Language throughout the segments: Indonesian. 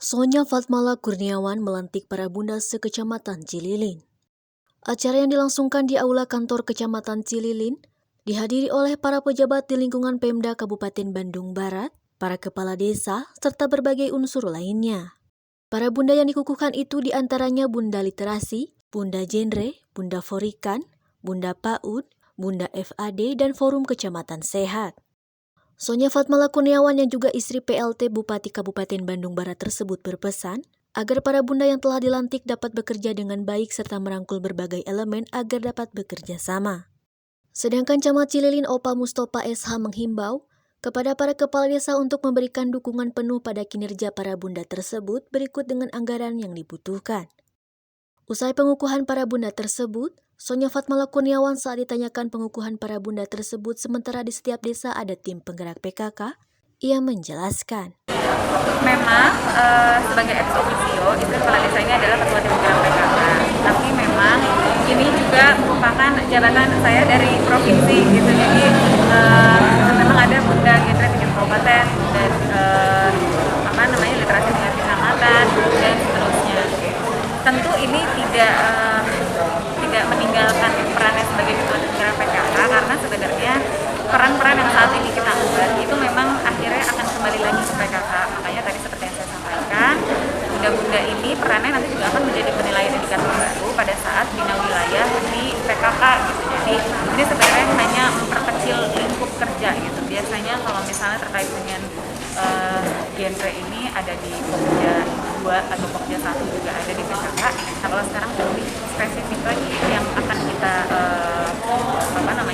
Sonya Fatmala Kurniawan melantik para bunda sekecamatan Cililin. Acara yang dilangsungkan di Aula Kantor Kecamatan Cililin dihadiri oleh para pejabat di lingkungan Pemda Kabupaten Bandung Barat, para kepala desa, serta berbagai unsur lainnya. Para bunda yang dikukuhkan itu diantaranya Bunda Literasi, Bunda Genre, Bunda Forikan, Bunda PAUD, Bunda FAD, dan Forum Kecamatan Sehat. Sonya Fatmala Kurniawan yang juga istri PLT Bupati Kabupaten Bandung Barat tersebut berpesan agar para bunda yang telah dilantik dapat bekerja dengan baik serta merangkul berbagai elemen agar dapat bekerja sama. Sedangkan Camat Cililin Opa Mustopa SH menghimbau kepada para kepala desa untuk memberikan dukungan penuh pada kinerja para bunda tersebut berikut dengan anggaran yang dibutuhkan. Usai pengukuhan para bunda tersebut, Sonya Fatmala Kurniawan saat ditanyakan pengukuhan para bunda tersebut sementara di setiap desa ada tim penggerak PKK, ia menjelaskan. Memang sebagai ex officio itu kepala desa ini adalah ketua tim penggerak PKK. Tapi memang ini juga merupakan jabatan saya dari provinsi gitu. Jadi memang ada bunda genre tingkat kabupaten dan literasi tingkat kecamatan dan seterusnya. Tentu ini tidak meninggalkan perannya sebagai ketua tim penggerak PKK karena sebenarnya peran-peran yang saat ini kita emban itu memang akhirnya akan kembali lagi ke PKK. Makanya tadi seperti yang saya sampaikan, bunda-bunda ini perannya nanti juga akan menjadi penilaian indikator baru pada saat bina wilayah di PKK gitu. Jadi ini sebenarnya hanya memperkecil lingkup kerja gitu. Biasanya kalau misalnya terkait dengan genre ini ada di Pokja 2 atau Pokja 1 juga ada di PKK. Nah kalau sekarang lebih spesifik lagi yang akan kita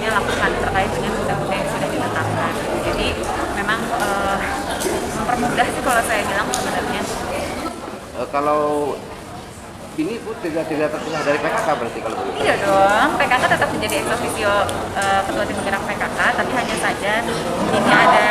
lakukan terkait dengan bunda-bunda yang sudah ditetapkan. Jadi memang mempermudah sih kalau saya bilang sebenarnya. Kalau ini Bu tidak terpisah dari PKK berarti kalau begitu? Iya dong, PKK tetap menjadi ex officio ketua tim penggerak PKK, tapi hanya saja ini ada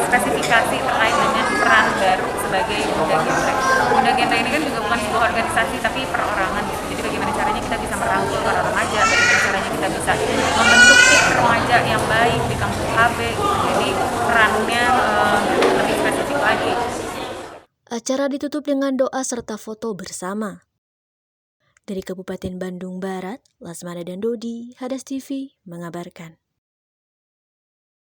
spesifikasi terkait dengan peran baru sebagai bunda genre. Bunda genre ini kan juga bukan sebuah organisasi tapi perorangan gitu. Jadi bagaimana caranya kita bisa merangkul para remaja, bagaimana caranya kita bisa membentuk tim remaja yang baik di kampus HB gitu. Jadi perannya lebih spesifik lagi. Acara ditutup dengan doa serta foto bersama. Dari Kabupaten Bandung Barat, Lasmana dan Dodi, Hadas TV mengabarkan.